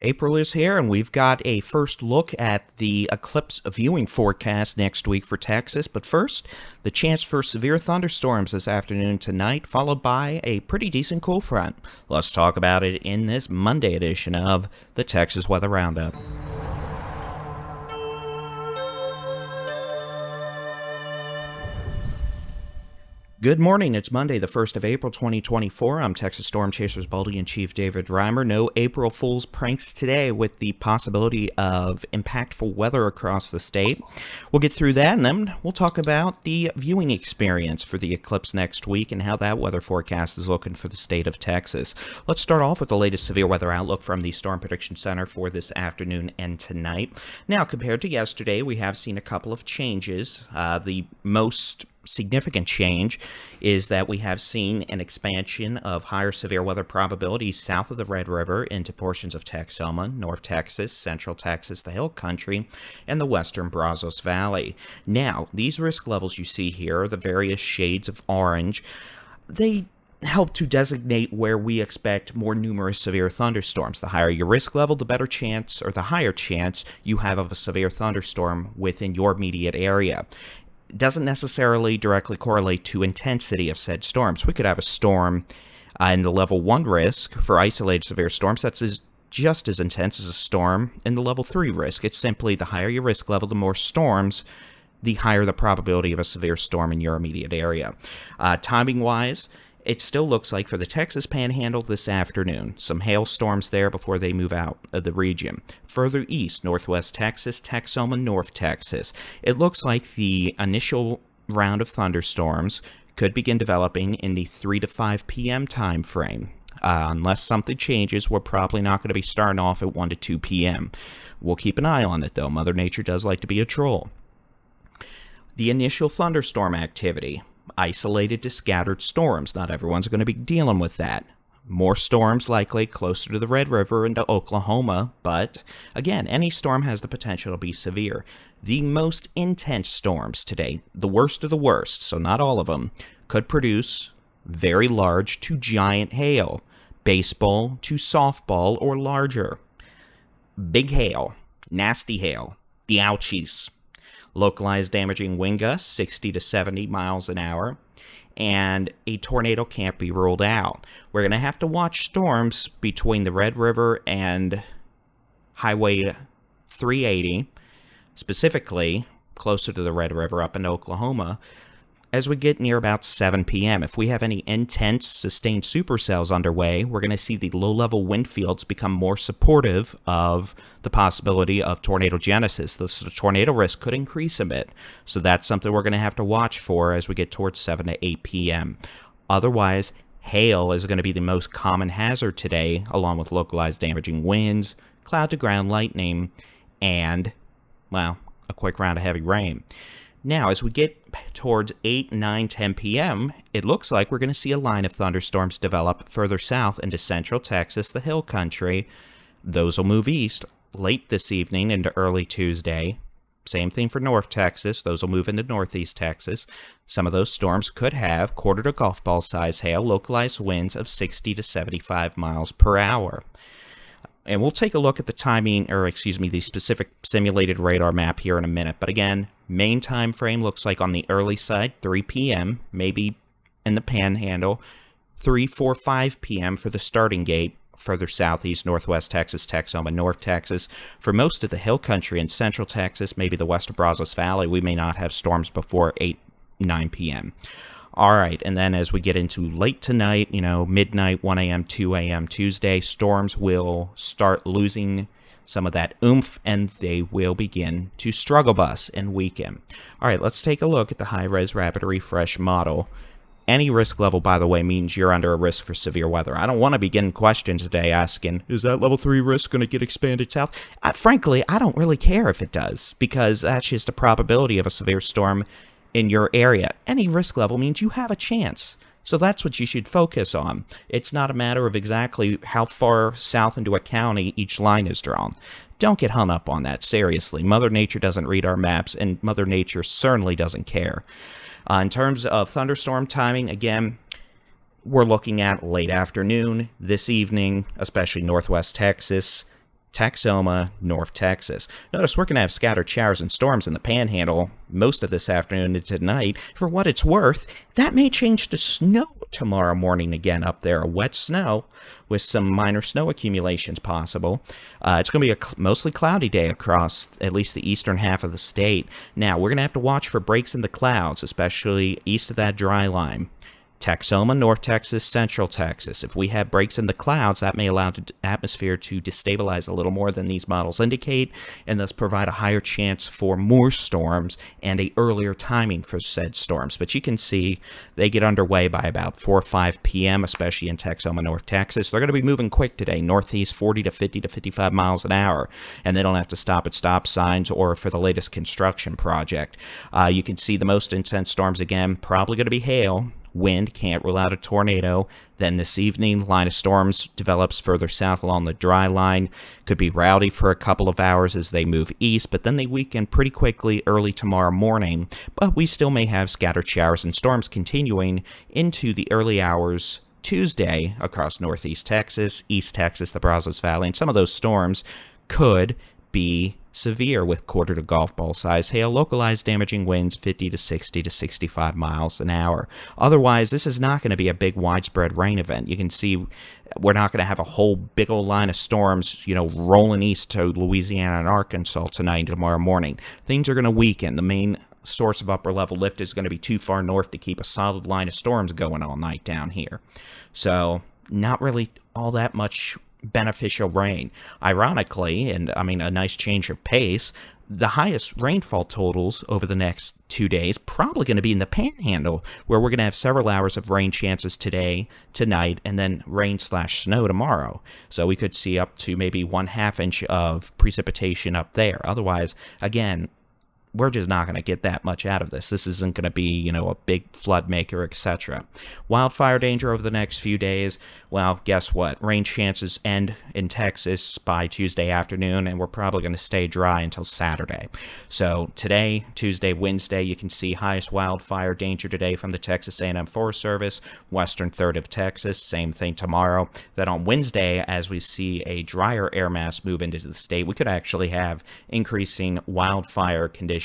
April is here, and we've got a first look at the eclipse viewing forecast next week for Texas. But first, the chance for severe thunderstorms this afternoon and tonight, followed by a pretty decent cool front. Let's talk about it in this Monday edition of the Texas Weather Roundup. Good morning. It's Monday, the 1st of April, 2024. I'm Texas Storm Chasers Bully-in-Chief David Reimer. No April Fool's pranks today with the possibility of impactful weather across the state. We'll get through that, and then we'll talk about the viewing experience for the eclipse next week and how that weather forecast is looking for the state of Texas. Let's start off with the latest severe weather outlook from the Storm Prediction Center for this afternoon and tonight. Now, compared to yesterday, we have seen a couple of changes. The most significant change is that we have seen an expansion of higher severe weather probabilities south of the Red River into portions of Texoma, North Texas, Central Texas, the Hill Country, and the western Brazos Valley. Now, these risk levels you see here, the various shades of orange, they help to designate where we expect more numerous severe thunderstorms. The higher your risk level, the better chance, or the higher chance you have of a severe thunderstorm within your immediate area. Doesn't necessarily directly correlate to intensity of said storms. We could have a storm in the level 1 risk for isolated severe storms that's just as intense as a storm in the level 3 risk. It's simply the higher your risk level, the more storms, the higher the probability of a severe storm in your immediate area. Timing-wise, it still looks like for the Texas Panhandle this afternoon, some hailstorms there before they move out of the region. Further east, northwest Texas, Texoma and North Texas. It looks like the initial round of thunderstorms could begin developing in the 3 to 5 p.m. time frame. Unless something changes, we're probably not going to be starting off at 1 to 2 p.m. We'll keep an eye on it, though. Mother Nature does like to be a troll. The initial thunderstorm activity. Isolated to scattered storms. Not everyone's going to be dealing with that. More storms likely closer to the Red River into Oklahoma, but again, any storm has the potential to be severe. The most intense storms today, the worst of the worst, so not all of them, could produce very large to giant hail, baseball to softball or larger. Big hail, nasty hail, the ouchies. Localized damaging wind gusts, 60 to 70 miles an hour, and a tornado can't be ruled out. We're going to have to watch storms between the Red River and Highway 380, specifically closer to the Red River up in Oklahoma, as we get near about 7 p.m. If we have any intense, sustained supercells underway, we're going to see the low-level wind fields become more supportive of the possibility of tornado genesis. The tornado risk could increase a bit, so that's something we're going to have to watch for as we get towards 7 to 8 p.m. Otherwise, hail is going to be the most common hazard today, along with localized damaging winds, cloud-to-ground lightning, and, well, a quick round of heavy rain. Now, as we get towards 8, 9, 10 p.m., it looks like we're going to see a line of thunderstorms develop further south into central Texas, the Hill Country. Those will move east late this evening into early Tuesday. Same thing for North Texas. Those will move into northeast Texas. Some of those storms could have quarter to golf ball size hail, localized winds of 60 to 75 miles per hour. And we'll take a look at the the specific simulated radar map here in a minute. But again, main time frame looks like on the early side, 3 p.m., maybe in the Panhandle, 3, 4, 5 p.m. for the starting gate, further southeast, northwest Texas, Texoma and North Texas. For most of the Hill Country in central Texas, maybe the west of Brazos Valley, we may not have storms before 8, 9 p.m. All right, and then as we get into late tonight, midnight, 1 a.m., 2 a.m. Tuesday, storms will start losing some of that oomph, and they will begin to struggle bus and weaken. All right, let's take a look at the high-res rapid refresh model. Any risk level, by the way, means you're under a risk for severe weather. I don't want to begin questions today asking, is that level 3 risk going to get expanded south? Frankly, I don't really care if it does, because that's just a probability of a severe storm in your area. Any risk level means you have a chance. So that's what you should focus on. It's not a matter of exactly how far south into a county each line is drawn. Don't get hung up on that, seriously. Mother Nature doesn't read our maps, and Mother Nature certainly doesn't care. In terms of thunderstorm timing, again, we're looking at late afternoon, this evening, especially northwest Texas, Texoma, North Texas. Notice we're going to have scattered showers and storms in the Panhandle most of this afternoon and tonight. For what it's worth, that may change to snow tomorrow morning again up there. A wet snow with some minor snow accumulations possible. It's going to be a mostly cloudy day across at least the eastern half of the state. Now, we're going to have to watch for breaks in the clouds, especially east of that dry line. Texoma, North Texas, Central Texas. If we have breaks in the clouds, that may allow the atmosphere to destabilize a little more than these models indicate, and thus provide a higher chance for more storms and a earlier timing for said storms. But you can see they get underway by about 4 or 5 p.m., especially in Texoma, North Texas. They're going to be moving quick today, northeast 40 to 50 to 55 miles an hour, and they don't have to stop at stop signs or for the latest construction project. You can see the most intense storms again, probably going to be hail. Wind, can't rule out a tornado. Then this evening, line of storms develops further south along the dry line. Could be rowdy for a couple of hours as they move east, but then they weaken pretty quickly early tomorrow morning. But we still may have scattered showers and storms continuing into the early hours Tuesday across northeast Texas, east Texas, the Brazos Valley, and some of those storms could be severe with quarter to golf ball size hail, localized damaging winds 50 to 60 to 65 miles an hour. Otherwise, this is not going to be a big widespread rain event. You can see we're not going to have a whole big old line of storms, rolling east to Louisiana and Arkansas tonight and tomorrow morning. Things are going to weaken. The main source of upper level lift is going to be too far north to keep a solid line of storms going all night down here. So not really all that much beneficial rain. Ironically, and I mean a nice change of pace, the highest rainfall totals over the next 2 days probably going to be in the Panhandle, where we're going to have several hours of rain chances today, tonight, and then rain/snow tomorrow. So we could see up to maybe 1/2 inch of precipitation up there. Otherwise, again, we're just not going to get that much out of this. This isn't going to be, a big flood maker, etc. Wildfire danger over the next few days. Well, guess what? Rain chances end in Texas by Tuesday afternoon, and we're probably going to stay dry until Saturday. So today, Tuesday, Wednesday, you can see highest wildfire danger today from the Texas A&M Forest Service, western third of Texas. Same thing tomorrow. Then on Wednesday, as we see a drier air mass move into the state, we could actually have increasing wildfire conditions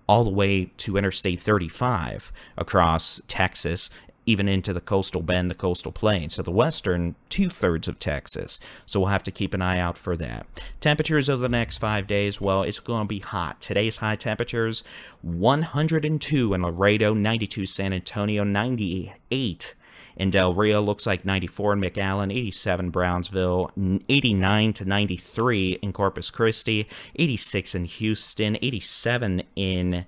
all the way to Interstate 35 across Texas, even into the coastal bend, the coastal plain, so the western 2/3 of Texas. So we'll have to keep an eye out for that. Temperatures over the next 5 days, well, it's going to be hot. Today's high temperatures, 102 in Laredo, 92 San Antonio, 98 in Del Rio, looks like 94 in McAllen, 87 Brownsville, 89 to 93 in Corpus Christi, 86 in Houston, 87 in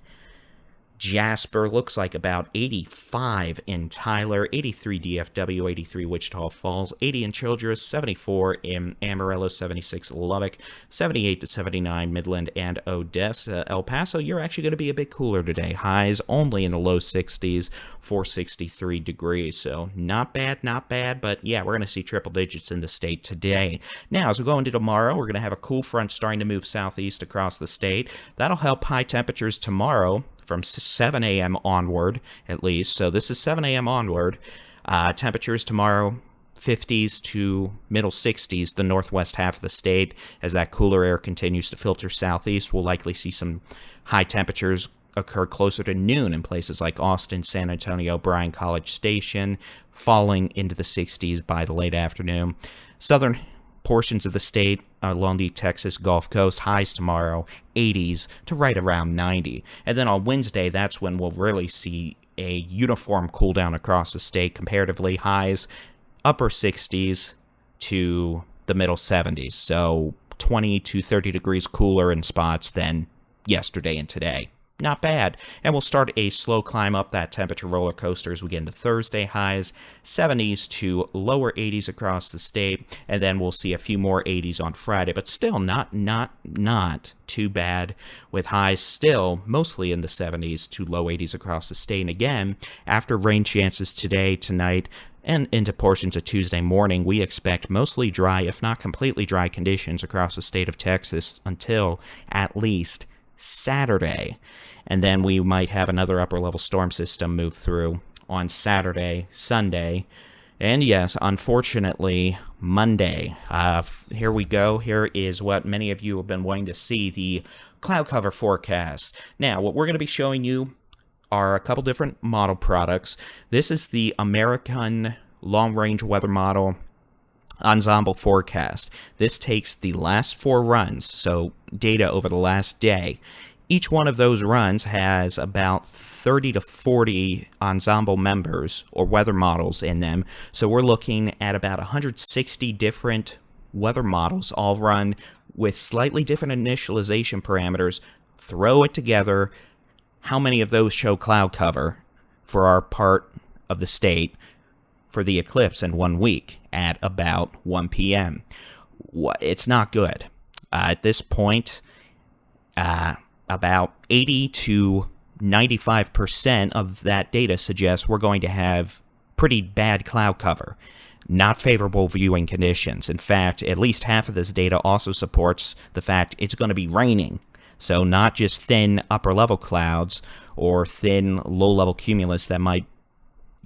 Jasper, looks like about 85 in Tyler, 83 DFW, 83 Wichita Falls, 80 in Childress, 74 in Amarillo, 76 Lubbock, 78 to 79 Midland and Odessa. El Paso, you're actually going to be a bit cooler today. Highs only in the low 60s, 463 degrees. So not bad, but yeah, we're going to see triple digits in the state today. Now, as we go into tomorrow, we're going to have a cool front starting to move southeast across the state. That'll help high temperatures tomorrow from 7 a.m. onward, at least. So this is 7 a.m. onward. Temperatures tomorrow, 50s to middle 60s, the northwest half of the state. As that cooler air continues to filter southeast, we'll likely see some high temperatures occur closer to noon in places like Austin, San Antonio, Bryan College Station, falling into the 60s by the late afternoon. Southern portions of the state along the Texas Gulf Coast, highs tomorrow 80s to right around 90. And then on Wednesday, that's when we'll really see a uniform cool down across the state. Comparatively, highs upper 60s to the middle 70s. So 20 to 30 degrees cooler in spots than yesterday and today. Not bad. And we'll start a slow climb up that temperature roller coaster as we get into Thursday. Highs 70s to lower 80s across the state, and then we'll see a few more 80s on Friday, but still not too bad, with highs still mostly in the 70s to low 80s across the state. And again, after rain chances today, tonight, and into portions of Tuesday morning, we expect mostly dry, if not completely dry, conditions across the state of Texas until at least Saturday. And then we might have another upper level storm system move through on Saturday, Sunday. And yes, unfortunately, Monday. Here we go. Here is what many of you have been wanting to see, the cloud cover forecast. Now, what we're going to be showing you are a couple different model products. This is the American Long-Range Weather Model Ensemble Forecast. This takes the last 4 runs, so data over the last day. Each one of those runs has about 30 to 40 ensemble members or weather models in them. So we're looking at about 160 different weather models, all run with slightly different initialization parameters. Throw it together. How many of those show cloud cover for our part of the state for the eclipse in 1 week at about 1 p.m.? It's not good. At this point, about 80 to 95% of that data suggests we're going to have pretty bad cloud cover, not favorable viewing conditions. In fact, at least half of this data also supports the fact it's going to be raining. So not just thin upper-level clouds or thin low-level cumulus that might,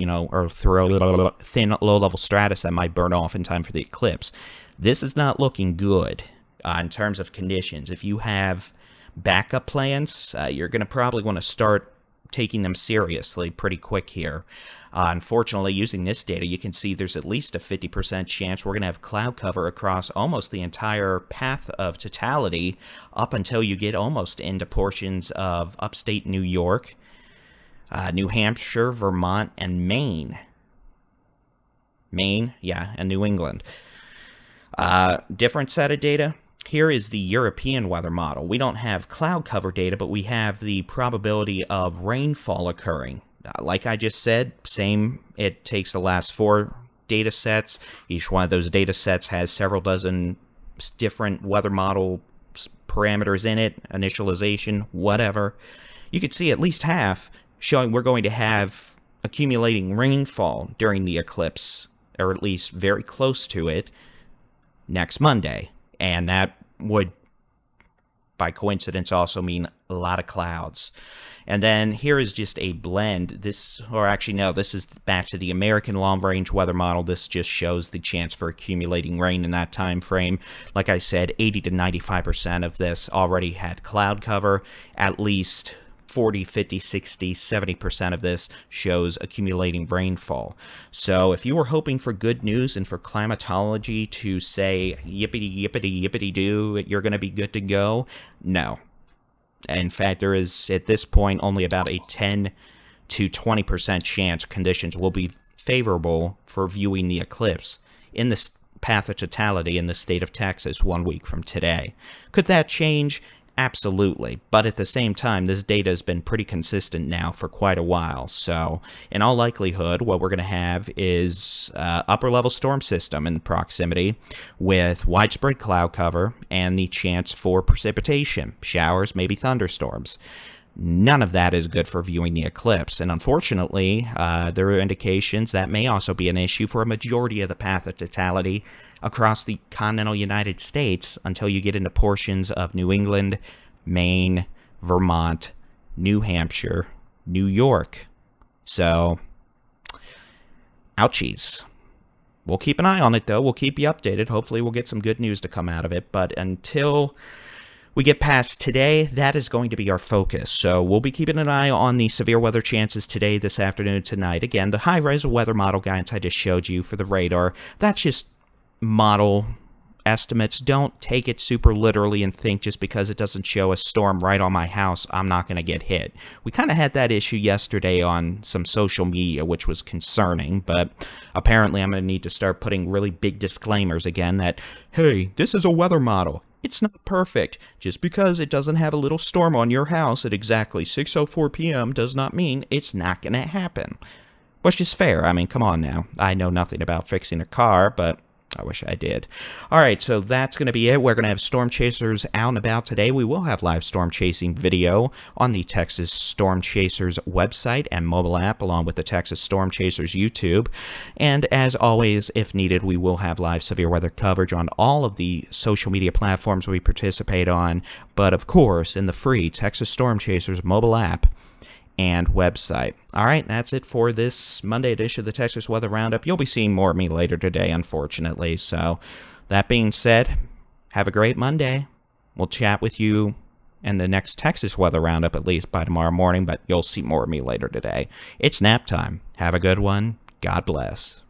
or thin low-level stratus that might burn off in time for the eclipse. This is not looking good in terms of conditions. If you have backup plans, you're going to probably want to start taking them seriously pretty quick here. Unfortunately, using this data, you can see there's at least a 50% chance we're going to have cloud cover across almost the entire path of totality up until you get almost into portions of upstate New York, New Hampshire, Vermont, and Maine. And New England. Different set of data. Here is the European weather model. We don't have cloud cover data, but we have the probability of rainfall occurring. Like I just said, same, it takes the last 4 data sets. Each one of those data sets has several dozen different weather model parameters in it, initialization, whatever. You could see at least half showing we're going to have accumulating rainfall during the eclipse, or at least very close to it, next Monday. And that would, by coincidence, also mean a lot of clouds. And then here is just a blend. This is back to the American Long-Range Weather Model. This just shows the chance for accumulating rain in that time frame. Like I said, 80 to 95% of this already had cloud cover. At least 40, 50, 60, 70% of this shows accumulating rainfall. So if you were hoping for good news and for climatology to say, yippity, yippity, yippity doo, you're going to be good to go, no. In fact, there is, at this point, only about a 10 to 20% chance conditions will be favorable for viewing the eclipse in the path of totality in the state of Texas 1 week from today. Could that change? Absolutely, but at the same time, this data has been pretty consistent now for quite a while, so in all likelihood, what we're going to have is upper-level storm system in proximity with widespread cloud cover and the chance for precipitation, showers, maybe thunderstorms. None of that is good for viewing the eclipse, and unfortunately, there are indications that may also be an issue for a majority of the path of totality across the continental United States until you get into portions of New England, Maine, Vermont, New Hampshire, New York. So, ouchies. We'll keep an eye on it, though. We'll keep you updated. Hopefully we'll get some good news to come out of it, but until we get past today, that is going to be our focus. So we'll be keeping an eye on the severe weather chances today, this afternoon, tonight. Again, the high-res weather model guidance I just showed you for the radar, that's just model estimates. Don't take it super literally and think just because it doesn't show a storm right on my house, I'm not going to get hit. We kind of had that issue yesterday on some social media, which was concerning, but apparently I'm going to need to start putting really big disclaimers again that, hey, this is a weather model. It's not perfect. Just because it doesn't have a little storm on your house at exactly 6:04 p.m. does not mean it's not going to happen. Which is fair. I mean, come on now. I know nothing about fixing a car, but I wish I did. All right, so that's going to be it. We're going to have storm chasers out and about today. We will have live storm chasing video on the Texas Storm Chasers website and mobile app, along with the Texas Storm Chasers YouTube. And as always, if needed, we will have live severe weather coverage on all of the social media platforms we participate on. But of course, in the free Texas Storm Chasers mobile app and website. All right, that's it for this Monday edition of the Texas Weather Roundup. You'll be seeing more of me later today, unfortunately. So that being said, have a great Monday. We'll chat with you in the next Texas Weather Roundup, at least by tomorrow morning, but you'll see more of me later today. It's nap time. Have a good one. God bless.